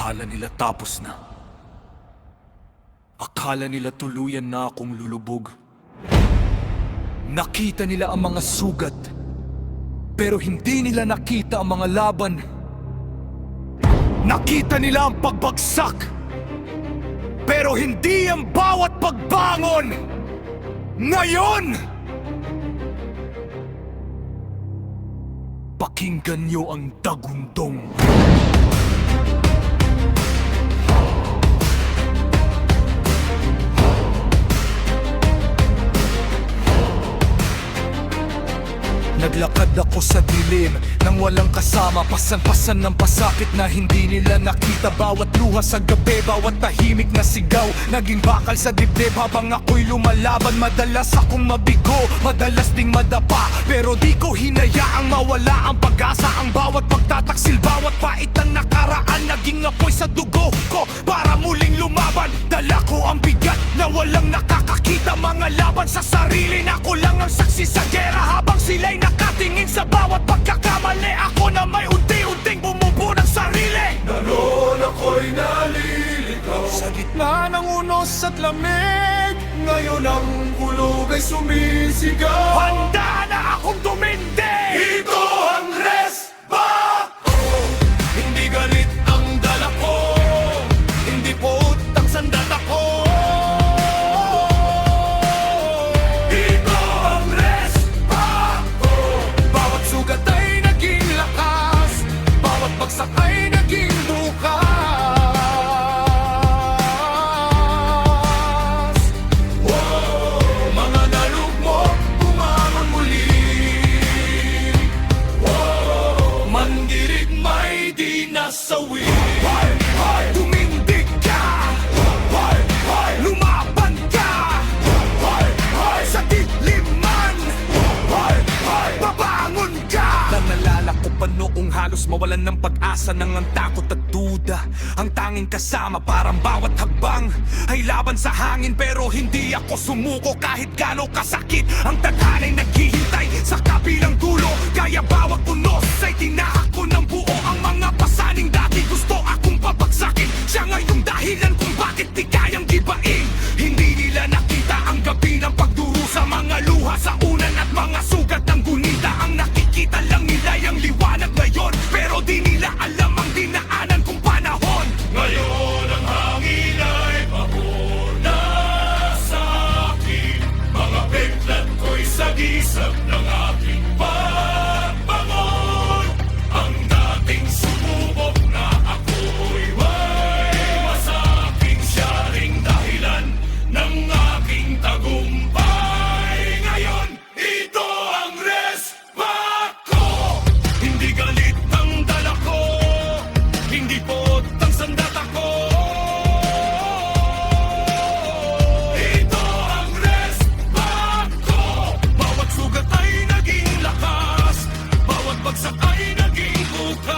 Akala nila tapos na. Akala nila tuluyan na akong lulubog. Nakita nila ang mga sugat, pero hindi nila nakita ang mga laban. Nakita nila ang pagbagsak, pero hindi ang bawat pagbangon. Ngayon, pakinggan niyo ang dagundong. Naglakad ako sa dilim nang walang kasama, pasan-pasan ng pasakit na hindi nila nakita. Bawat luha sa gabi, bawat tahimik na sigaw, naging bakal sa dibdib habang ako'y lumalaban. Madalas akong mabigo, madalas ding madapa, pero di ko hinayaang mawala ang pag-asa. Ang bawat pagtataksil, bawat pait ng nakaraan, naging apoy sa dugo ko para muling lumaban. Dala ko ang bigat na walang nakakakita, mga laban sa sarili na ko lang ang saksi sa gera. Habang sila'y nakatingin sa bawat pagkakamali, ako na may unti-unting bumubo ng sarili. Naroon ako'y nalilitaw Sa gitna ng unos at lamig, ngayon ang hulog ay sumisigaw. handa na akong tumindig. Ito ang resbato. Hindi galit ang dala ko, hindi po utang sandata ko. Ito ang resbato. Bawat sugat ay naging lakas, bawat bagsak ay naging bukas. Mga nalugmo, bumangon muli. Mandirigmay di nasawi. Tumindig ka, lumaban ka, sa diliman, babangon ka. Nalala ko pa noong halos mawalan ng pag-asa, ng ang takot at duda. Ang tanging kasama, parang bawat hagbang ay laban sa hangin, pero hindi ako sumuko kahit gaano kasakit. Ang tadhana'y naghihintay sa kabilang dulo, kaya bawat unos ay tinahak ko ng buo. Ang mga pasaning dati gusto akong pabagsakin, siya ngayong dahilan kung bakit di kayang gibain. Hindi nila nakita ang gabi ng pagdurusa, mga luha sa unan at mga sugat ng gunita. Ang nakikita lang nila yung liwanag ngayon, pero di nila alam ang dinaanan kong panahon. Ngayon ang hangin ay pabor na sa akin. Mga peklat ko'y sagisag ng aking pagbangon. Ang dating sumubok na ako'y may masaking, siya ring dahilan ng aking tagumpay. Ngayon, ito ang respat ko. Hindi galit ang dala ko, hindi pot ang sandata ko. Ito ang respat ko. Bawat sugat ay naging lakas, bawat bagsak ay naging bukas.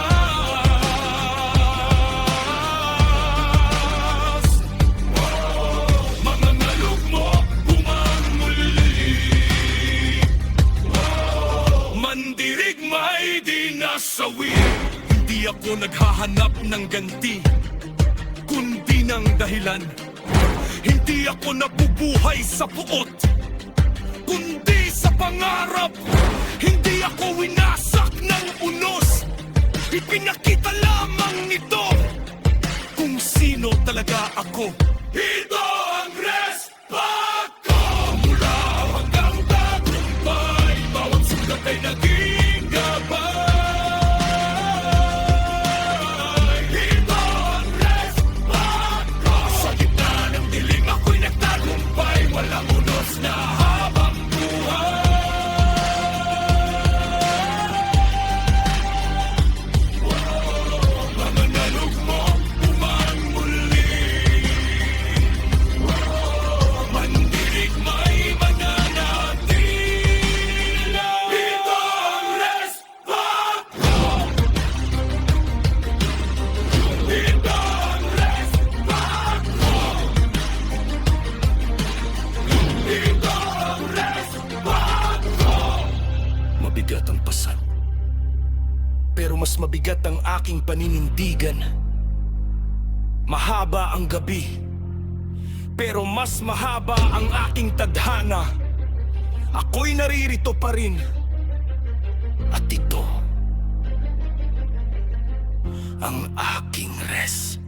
Mga nalugmo, bumangon muli. Mandirigmay di nasawi. Hindi ako naghahanap ng ganti, kundi ng dahilan. Hindi ako nabubuhay sa puot, kundi sa pangarap. Hindi ako winasak ng unos, ipinakita lamang nito kung sino talaga ako. Ito ang respat ko. Mula hanggang tagumpay, bawat sugat ay naging gabay. Ito ang respat ko. Sa gitna ng dilim ako'y nagtagumpay, walang unos na habang buhay. Mga nalugmo, bumangon muli. Mandirigmay, mananatili. Ito ang respat ko. Ito ang respat ko. Ito ang respat ko. Mabigat ang pasan, pero mas mabigat ang aking paninindigan. Mahaba ang gabi, pero mas mahaba ang aking tadhana. Ako'y naririto pa rin. At ito ang aking rest.